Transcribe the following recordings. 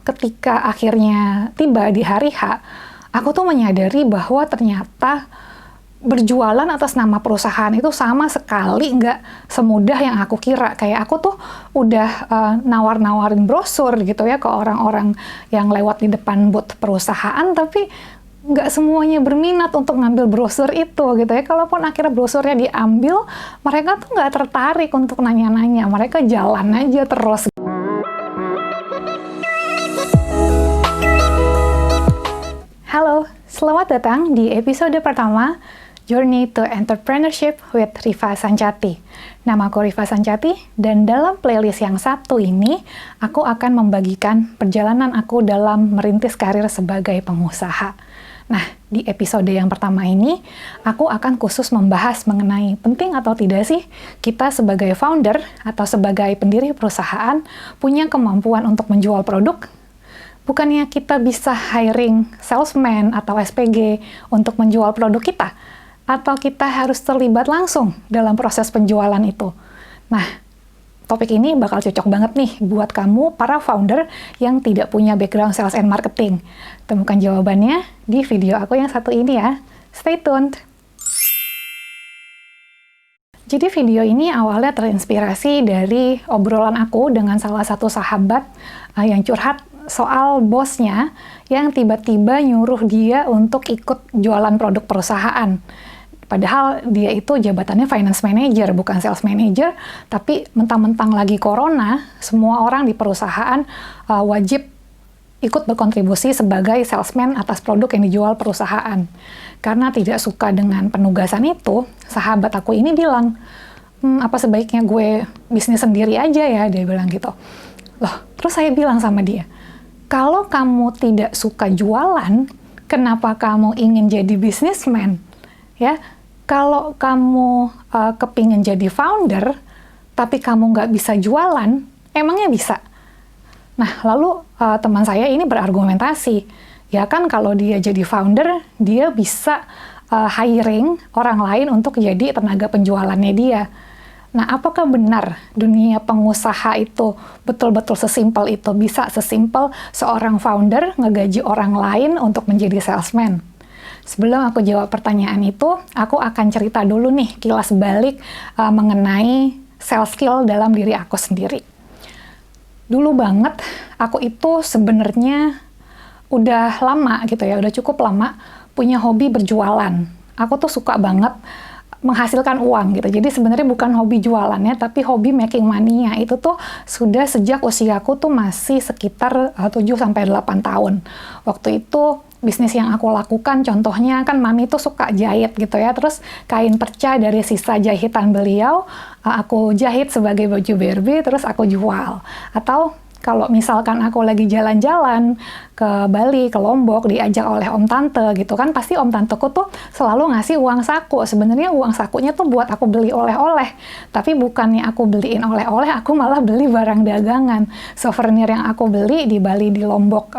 ketika akhirnya tiba di hari H, aku tuh menyadari bahwa ternyata berjualan atas nama perusahaan itu sama sekali nggak semudah yang aku kira. Kayak aku tuh udah nawar-nawarin brosur gitu ya ke orang-orang yang lewat di depan booth perusahaan, tapi nggak semuanya berminat untuk ngambil brosur itu gitu ya. Kalaupun akhirnya brosurnya diambil, mereka tuh nggak tertarik untuk nanya-nanya. Mereka jalan aja terus. Halo, selamat datang di episode pertama Journey to Entrepreneurship with Rifa Sancati. Nama aku Rifa Sancati, dan dalam playlist yang satu ini, aku akan membagikan perjalanan aku dalam merintis karir sebagai pengusaha. Nah, di episode yang pertama ini, aku akan khusus membahas mengenai penting atau tidak sih kita sebagai founder atau sebagai pendiri perusahaan punya kemampuan untuk menjual produk. Bukannya kita bisa hiring salesman atau SPG untuk menjual produk kita, atau kita harus terlibat langsung dalam proses penjualan itu. Nah, topik ini bakal cocok banget nih buat kamu para founder yang tidak punya background sales and marketing. Temukan jawabannya di video aku yang satu ini ya. Stay tuned! Jadi video ini awalnya terinspirasi dari obrolan aku dengan salah satu sahabat yang curhat soal bosnya yang tiba-tiba nyuruh dia untuk ikut jualan produk perusahaan. Padahal dia itu jabatannya finance manager, bukan sales manager, tapi mentang-mentang lagi corona, semua orang di perusahaan wajib ikut berkontribusi sebagai salesman atas produk yang dijual perusahaan. Karena tidak suka dengan penugasan itu, sahabat aku ini bilang, apa sebaiknya gue bisnis sendiri aja ya, dia bilang gitu. Loh, terus saya bilang sama dia, kalau kamu tidak suka jualan, kenapa kamu ingin jadi businessman? Ya, kalau kamu kepingin jadi founder, tapi kamu nggak bisa jualan, emangnya bisa? Nah, lalu teman saya ini berargumentasi, ya kan kalau dia jadi founder, dia bisa hiring orang lain untuk jadi tenaga penjualannya dia. Nah, apakah benar dunia pengusaha itu betul-betul sesimpel itu? Bisa sesimpel seorang founder ngegaji orang lain untuk menjadi salesman? Sebelum aku jawab pertanyaan itu, aku akan cerita dulu nih kilas balik mengenai sales skill dalam diri aku sendiri. Dulu banget, aku itu sebenarnya udah lama gitu ya, udah cukup lama punya hobi berjualan. Aku tuh suka banget menghasilkan uang gitu. Jadi sebenarnya bukan hobi jualannya, tapi hobi making money-nya. Itu tuh sudah sejak usiaku tuh masih sekitar 7-8 tahun. Waktu itu bisnis yang aku lakukan, contohnya kan mami tuh suka jahit gitu ya, terus kain perca dari sisa jahitan beliau, aku jahit sebagai baju Barbie, terus aku jual. Atau kalau misalkan aku lagi jalan-jalan ke Bali, ke Lombok, diajak oleh om tante gitu kan, pasti om tanteku tuh selalu ngasih uang saku. Sebenarnya uang sakunya tuh buat aku beli oleh-oleh, tapi bukannya aku beliin oleh-oleh, aku malah beli barang dagangan. Souvenir yang aku beli di Bali, di Lombok,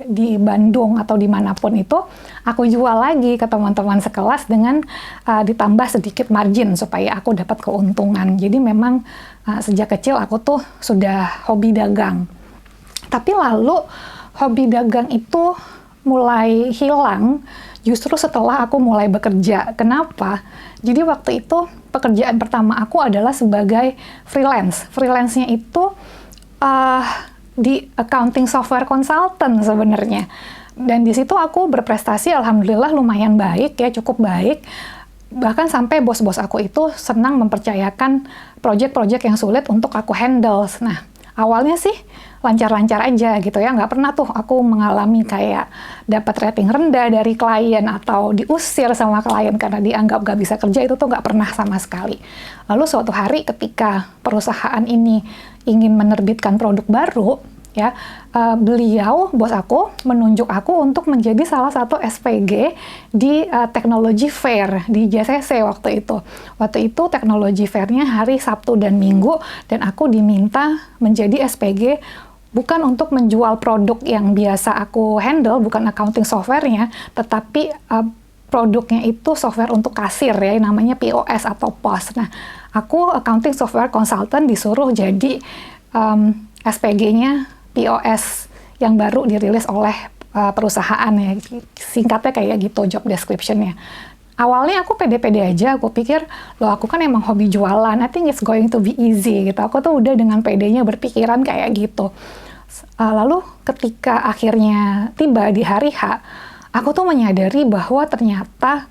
di Bandung, atau dimanapun itu, aku jual lagi ke teman-teman sekelas dengan ditambah sedikit margin supaya aku dapat keuntungan. Jadi memang sejak kecil aku tuh sudah hobi dagang. Tapi lalu hobi dagang itu mulai hilang justru setelah aku mulai bekerja. Kenapa? Jadi waktu itu pekerjaan pertama aku adalah sebagai freelance. Freelance-nya itu di accounting software consultant sebenarnya. Dan di situ aku berprestasi alhamdulillah lumayan baik ya, cukup baik. Bahkan sampai bos-bos aku itu senang mempercayakan project-project yang sulit untuk aku handle. Nah, awalnya sih lancar-lancar aja gitu ya, nggak pernah tuh aku mengalami kayak dapat rating rendah dari klien atau diusir sama klien karena dianggap nggak bisa kerja, itu tuh nggak pernah sama sekali. Lalu suatu hari ketika perusahaan ini ingin menerbitkan produk baru, ya, beliau, bos aku, menunjuk aku untuk menjadi salah satu SPG di Technology Fair di JCC waktu itu. Waktu itu Technology Fair-nya hari Sabtu dan Minggu, dan aku diminta menjadi SPG bukan untuk menjual produk yang biasa aku handle, bukan accounting software-nya, tetapi produknya itu software untuk kasir ya, namanya POS atau POS. Nah, aku accounting software consultant disuruh jadi SPG-nya POS yang baru dirilis oleh perusahaan ya. Singkatnya kayak gitu job description-nya. Awalnya aku pede-pede aja, aku pikir, loh aku kan emang hobi jualan, I think it's going to be easy gitu. Aku tuh udah dengan pedenya berpikiran kayak gitu. Lalu ketika akhirnya tiba di hari H, aku tuh menyadari bahwa ternyata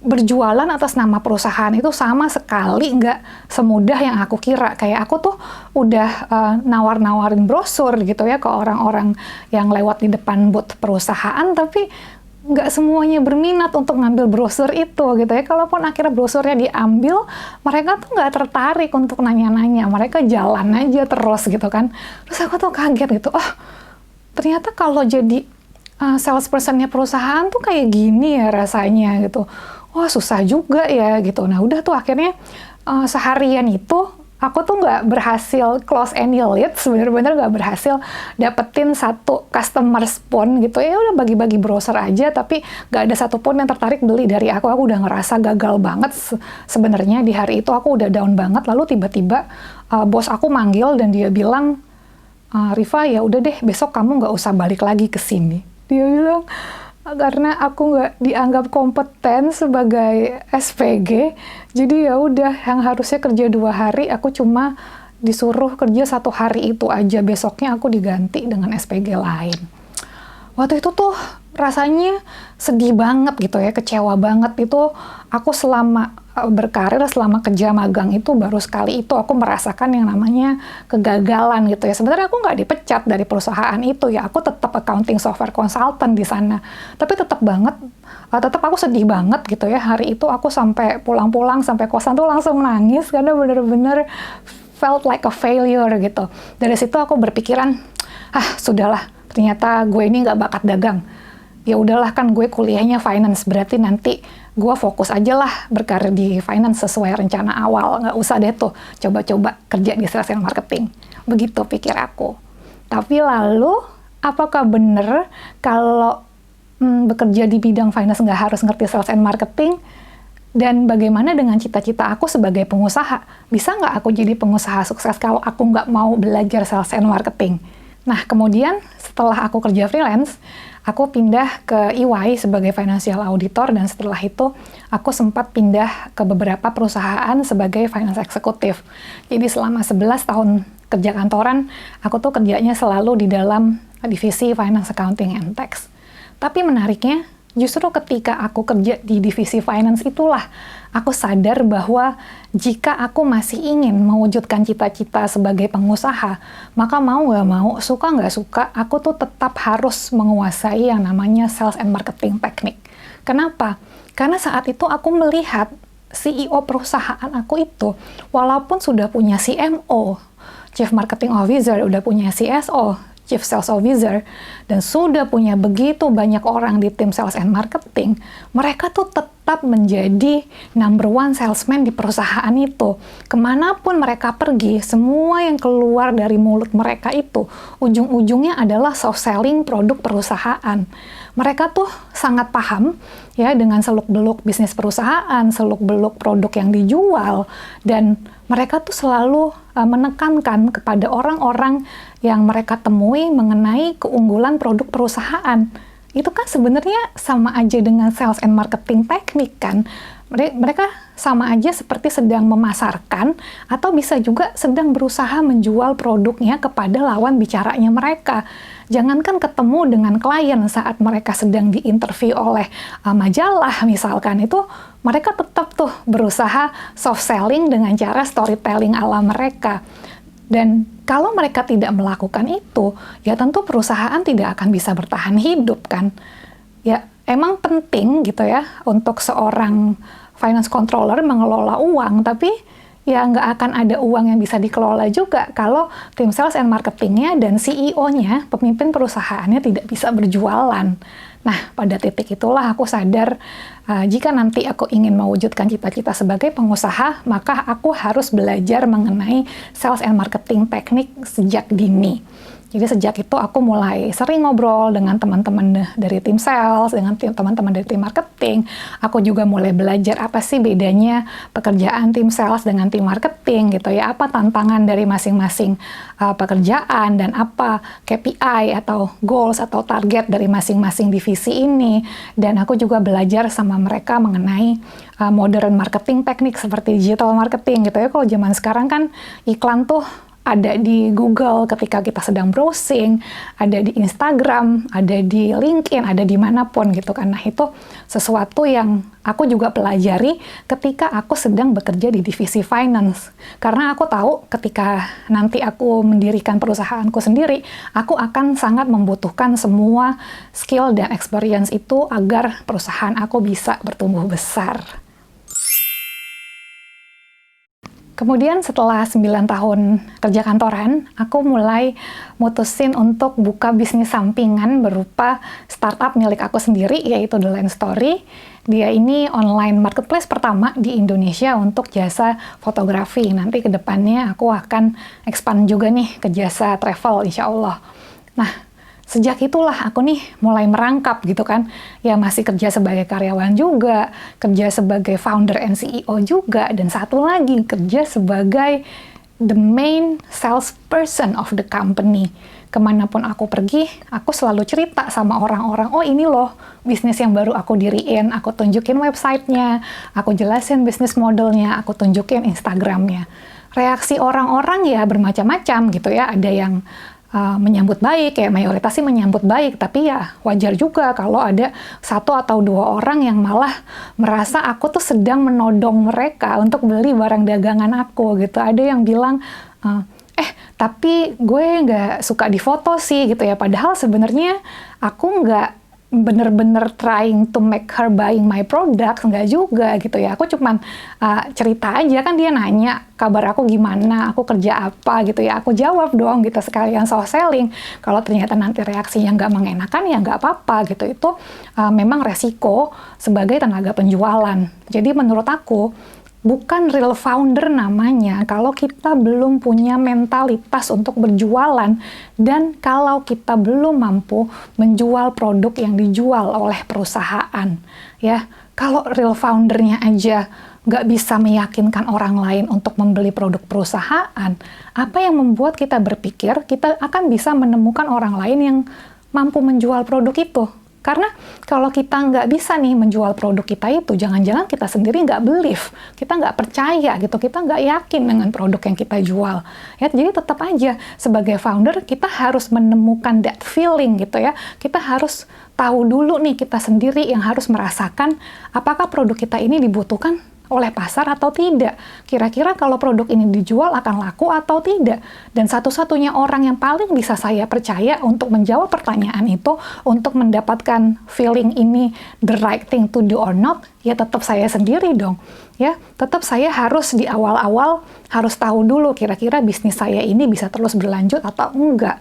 berjualan atas nama perusahaan itu sama sekali nggak semudah yang aku kira. Kayak aku tuh udah nawar-nawarin brosur gitu ya ke orang-orang yang lewat di depan booth perusahaan, tapi nggak semuanya berminat untuk ngambil brosur itu gitu ya. Kalaupun akhirnya brosurnya diambil, mereka tuh nggak tertarik untuk nanya-nanya. Mereka jalan aja terus gitu kan. Terus aku tuh kaget gitu, oh ternyata kalau jadi salespersonnya perusahaan tuh kayak gini ya rasanya gitu. Wah susah juga ya gitu. Nah udah tuh akhirnya seharian itu aku tuh nggak berhasil close any leads, bener-bener nggak berhasil dapetin satu customer pun gitu ya. Udah bagi-bagi browser aja, tapi nggak ada satupun yang tertarik beli dari aku. Aku udah ngerasa gagal banget sebenarnya di hari itu. Aku udah down banget. Lalu tiba-tiba bos aku manggil dan dia bilang, Rifa ya udah deh besok kamu nggak usah balik lagi ke sini. Dia bilang karena aku nggak dianggap kompeten sebagai SPG, jadi ya udah yang harusnya kerja 2 hari, aku cuma disuruh kerja 1 hari itu aja. Besoknya aku diganti dengan SPG lain. Waktu itu tuh rasanya sedih banget gitu ya, kecewa banget. Itu aku selama berkarir, selama kerja magang itu baru sekali itu aku merasakan yang namanya kegagalan gitu ya. Sebenarnya aku nggak dipecat dari perusahaan itu ya, aku tetap accounting software consultant di sana. Tapi tetap aku sedih banget gitu ya. Hari itu aku sampai pulang-pulang, sampai kosan tuh langsung nangis karena bener-bener felt like a failure gitu. Dari situ aku berpikiran, sudahlah, ternyata gue ini nggak bakat dagang. Ya udahlah, kan gue kuliahnya finance, berarti nanti gue fokus aja lah berkarir di finance sesuai rencana awal. Nggak usah deh tuh coba-coba kerja di sales and marketing. Begitu pikir aku. Tapi lalu, apakah benar kalau bekerja di bidang finance nggak harus ngerti sales and marketing? Dan bagaimana dengan cita-cita aku sebagai pengusaha? Bisa nggak aku jadi pengusaha sukses kalau aku nggak mau belajar sales and marketing? Nah, kemudian setelah aku kerja freelance, aku pindah ke EY sebagai financial auditor, dan setelah itu aku sempat pindah ke beberapa perusahaan sebagai finance executive. Jadi selama 11 tahun kerja kantoran, aku tuh kerjanya selalu di dalam divisi finance, accounting, and tax. Tapi menariknya, justru ketika aku kerja di divisi finance itulah aku sadar bahwa jika aku masih ingin mewujudkan cita-cita sebagai pengusaha, maka mau nggak mau, suka nggak suka, aku tuh tetap harus menguasai yang namanya sales and marketing teknik. Kenapa? Karena saat itu aku melihat CEO perusahaan aku itu, walaupun sudah punya CMO, Chief Marketing Officer, udah punya CSO, Chief Sales Officer, dan sudah punya begitu banyak orang di tim sales and marketing, mereka tuh tetap menjadi number one salesman di perusahaan itu. Kemanapun mereka pergi, semua yang keluar dari mulut mereka itu, ujung-ujungnya adalah soft selling produk perusahaan. Mereka tuh sangat paham ya dengan seluk-beluk bisnis perusahaan, seluk-beluk produk yang dijual, dan mereka tuh selalu menekankan kepada orang-orang yang mereka temui mengenai keunggulan produk perusahaan. Itu kan sebenarnya sama aja dengan sales and marketing teknik kan. Mereka sama aja seperti sedang memasarkan atau bisa juga sedang berusaha menjual produknya kepada lawan bicaranya mereka. Jangankan ketemu dengan klien saat mereka sedang diinterview oleh majalah misalkan, itu mereka tetap tuh berusaha soft selling dengan cara storytelling ala mereka. Dan kalau mereka tidak melakukan itu, ya tentu perusahaan tidak akan bisa bertahan hidup kan. Ya emang penting gitu ya untuk seorang finance controller mengelola uang, tapi ya nggak akan ada uang yang bisa dikelola juga kalau tim sales and marketingnya dan CEO-nya, pemimpin perusahaannya tidak bisa berjualan. Nah, pada titik itulah aku sadar jika nanti aku ingin mewujudkan cita-cita sebagai pengusaha, maka aku harus belajar mengenai sales and marketing teknik sejak dini. Jadi sejak itu aku mulai sering ngobrol dengan teman-teman dari tim sales, dengan teman-teman dari tim marketing. Aku juga mulai belajar apa sih bedanya pekerjaan tim sales dengan tim marketing gitu ya. Apa tantangan dari masing-masing pekerjaan dan apa KPI atau goals atau target dari masing-masing divisi ini. Dan aku juga belajar sama mereka mengenai modern marketing teknik seperti digital marketing gitu ya. Kalau zaman sekarang kan iklan tuh ada di Google ketika kita sedang browsing, ada di Instagram, ada di LinkedIn, ada dimanapun gitu kan. Nah itu sesuatu yang aku juga pelajari ketika aku sedang bekerja di divisi finance. Karena aku tahu ketika nanti aku mendirikan perusahaanku sendiri, aku akan sangat membutuhkan semua skill dan experience itu agar perusahaan aku bisa bertumbuh besar. Kemudian setelah 9 tahun kerja kantoran, aku mulai mutusin untuk buka bisnis sampingan berupa startup milik aku sendiri, yaitu The Land Story. Dia ini online marketplace pertama di Indonesia untuk jasa fotografi. Nanti ke depannya aku akan expand juga nih ke jasa travel, insya Allah. Nah, sejak itulah aku nih mulai merangkap gitu kan. Ya masih kerja sebagai karyawan juga, kerja sebagai founder and CEO juga, dan satu lagi kerja sebagai the main salesperson of the company. Kemanapun aku pergi, aku selalu cerita sama orang-orang, oh ini loh bisnis yang baru aku diriin, aku tunjukin websitenya, aku jelasin bisnis modelnya, aku tunjukin Instagramnya. Reaksi orang-orang ya bermacam-macam gitu ya, ada yang menyambut baik, kayak mayoritas sih menyambut baik, tapi ya wajar juga kalau ada 1 atau 2 orang yang malah merasa aku tuh sedang menodong mereka untuk beli barang dagangan aku gitu. Ada yang bilang, tapi gue nggak suka difoto sih gitu ya, padahal sebenarnya aku nggak bener-bener trying to make her buying my product, nggak juga gitu ya. Aku cuman cerita aja, kan dia nanya kabar aku gimana, aku kerja apa gitu ya. Aku jawab dong gitu sekalian soft selling. Kalau ternyata nanti reaksinya nggak mengenakan ya nggak apa-apa gitu. Itu memang resiko sebagai tenaga penjualan. Jadi menurut aku, bukan real founder namanya kalau kita belum punya mentalitas untuk berjualan dan kalau kita belum mampu menjual produk yang dijual oleh perusahaan. Ya, kalau real foundernya aja nggak bisa meyakinkan orang lain untuk membeli produk perusahaan, apa yang membuat kita berpikir kita akan bisa menemukan orang lain yang mampu menjual produk itu? Karena kalau kita nggak bisa nih menjual produk kita itu, jangan-jangan kita sendiri nggak believe, kita nggak percaya gitu, kita nggak yakin dengan produk yang kita jual. Ya, jadi tetap aja sebagai founder kita harus menemukan that feeling gitu ya. Kita harus tahu dulu nih kita sendiri yang harus merasakan apakah produk kita ini dibutuhkan oleh pasar atau tidak. Kira-kira kalau produk ini dijual akan laku atau tidak. Dan satu-satunya orang yang paling bisa saya percaya untuk menjawab pertanyaan itu, untuk mendapatkan feeling ini the right thing to do or not, ya tetap saya sendiri dong. Ya, tetap saya harus di awal-awal harus tahu dulu kira-kira bisnis saya ini bisa terus berlanjut atau enggak.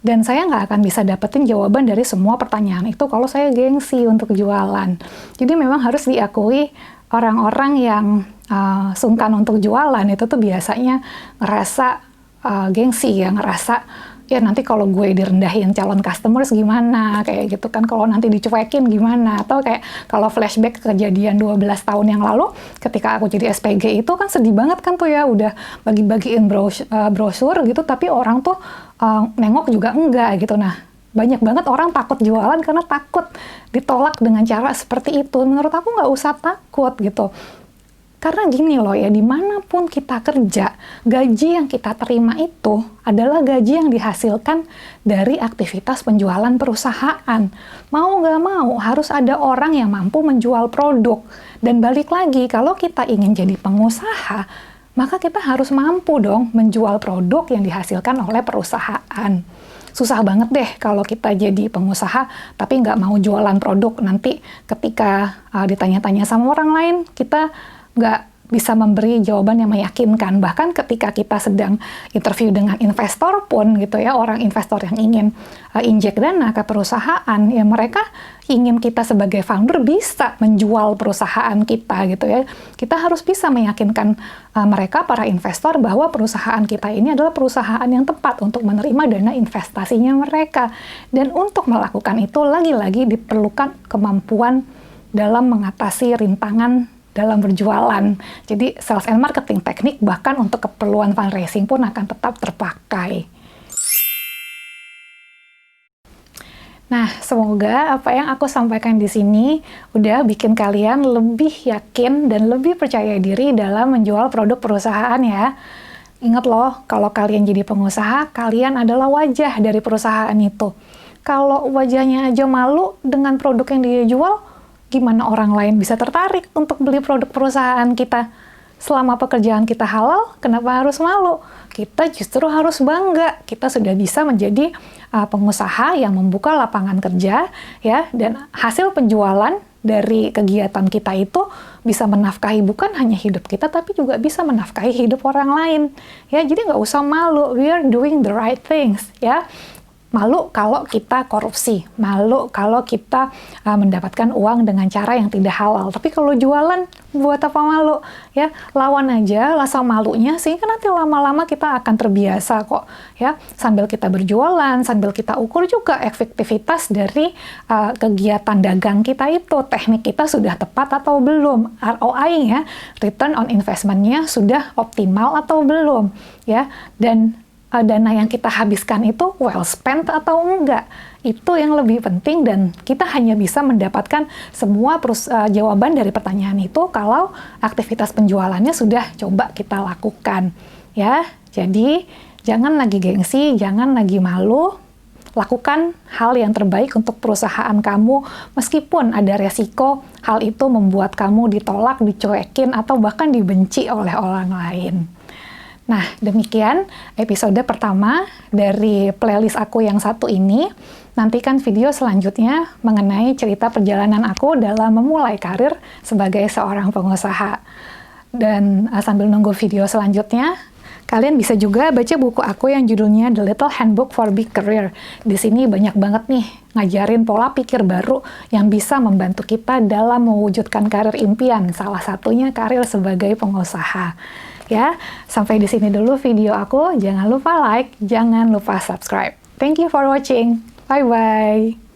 Dan saya nggak akan bisa dapetin jawaban dari semua pertanyaan itu kalau saya gengsi untuk jualan. Jadi memang harus diakui orang-orang yang sungkan untuk jualan itu tuh biasanya ngerasa gengsi ya, ngerasa ya nanti kalau gue direndahin calon customers gimana, kayak gitu kan, kalau nanti dicuekin gimana, atau kayak kalau flashback kejadian 12 tahun yang lalu ketika aku jadi SPG itu kan sedih banget kan tuh ya, udah bagi-bagiin brosur gitu tapi orang tuh nengok juga enggak gitu. Nah, banyak banget orang takut jualan karena takut ditolak dengan cara seperti itu. Menurut aku nggak usah takut gitu. Karena gini loh ya, dimanapun kita kerja, gaji yang kita terima itu adalah gaji yang dihasilkan dari aktivitas penjualan perusahaan. Mau nggak mau, harus ada orang yang mampu menjual produk. Dan balik lagi, kalau kita ingin jadi pengusaha, maka kita harus mampu dong menjual produk yang dihasilkan oleh perusahaan. Susah banget deh kalau kita jadi pengusaha tapi nggak mau jualan produk. Nanti ketika ditanya-tanya sama orang lain, kita nggak bisa memberi jawaban yang meyakinkan. Bahkan ketika kita sedang interview dengan investor pun gitu ya, orang investor yang ingin injek dana ke perusahaan, ya mereka ingin kita sebagai founder bisa menjual perusahaan kita gitu ya. Kita harus bisa meyakinkan mereka, para investor, bahwa perusahaan kita ini adalah perusahaan yang tepat untuk menerima dana investasinya mereka. Dan untuk melakukan itu lagi-lagi diperlukan kemampuan dalam mengatasi rintangan dalam berjualan. Jadi sales and marketing teknik bahkan untuk keperluan fundraising pun akan tetap terpakai. Nah, semoga apa yang aku sampaikan di sini udah bikin kalian lebih yakin dan lebih percaya diri dalam menjual produk perusahaan ya. Ingat loh, kalau kalian jadi pengusaha, kalian adalah wajah dari perusahaan itu. Kalau wajahnya aja malu dengan produk yang dia jual, gimana orang lain bisa tertarik untuk beli produk perusahaan kita? Selama pekerjaan kita halal, kenapa harus malu? Kita justru harus bangga. Kita sudah bisa menjadi pengusaha yang membuka lapangan kerja, ya, dan hasil penjualan dari kegiatan kita itu bisa menafkahi bukan hanya hidup kita, tapi juga bisa menafkahi hidup orang lain. Ya, jadi nggak usah malu. We are doing the right things, ya. Malu kalau kita korupsi, malu kalau kita mendapatkan uang dengan cara yang tidak halal. Tapi kalau jualan, buat apa malu? Ya, lawan aja rasa malunya, sehingga nanti lama-lama kita akan terbiasa kok. Ya, sambil kita berjualan, sambil kita ukur juga efektivitas dari kegiatan dagang kita itu, teknik kita sudah tepat atau belum, ROI-nya, return on investment-nya sudah optimal atau belum, ya, dan dana yang kita habiskan itu well spent atau enggak. Itu yang lebih penting, dan kita hanya bisa mendapatkan semua jawaban dari pertanyaan itu kalau aktivitas penjualannya sudah coba kita lakukan. Ya, jadi jangan lagi gengsi, jangan lagi malu. Lakukan hal yang terbaik untuk perusahaan kamu, meskipun ada resiko hal itu membuat kamu ditolak, dicuekin, atau bahkan dibenci oleh orang lain. Nah, demikian episode pertama dari playlist aku yang satu ini. Nantikan video selanjutnya mengenai cerita perjalanan aku dalam memulai karir sebagai seorang pengusaha. Dan sambil nunggu video selanjutnya, kalian bisa juga baca buku aku yang judulnya The Little Handbook for Big Career. Di sini banyak banget nih ngajarin pola pikir baru yang bisa membantu kita dalam mewujudkan karir impian, salah satunya karir sebagai pengusaha. Ya, sampai di sini dulu video aku. Jangan lupa like, jangan lupa subscribe. Thank you for watching. Bye-bye.